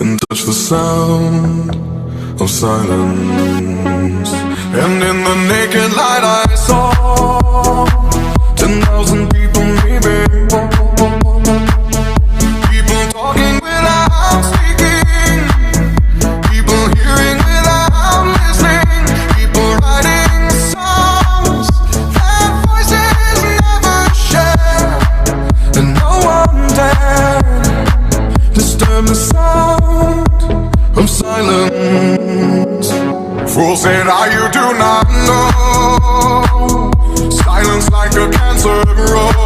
and touch the sound of silence. And in the naked light I saw 10,000 people maybe, people talking without speaking, people hearing without listening, people writing songs that voices never share, and no one dared disturb the sound of silence. Fool said, you do not know. Silence like a cancer grows.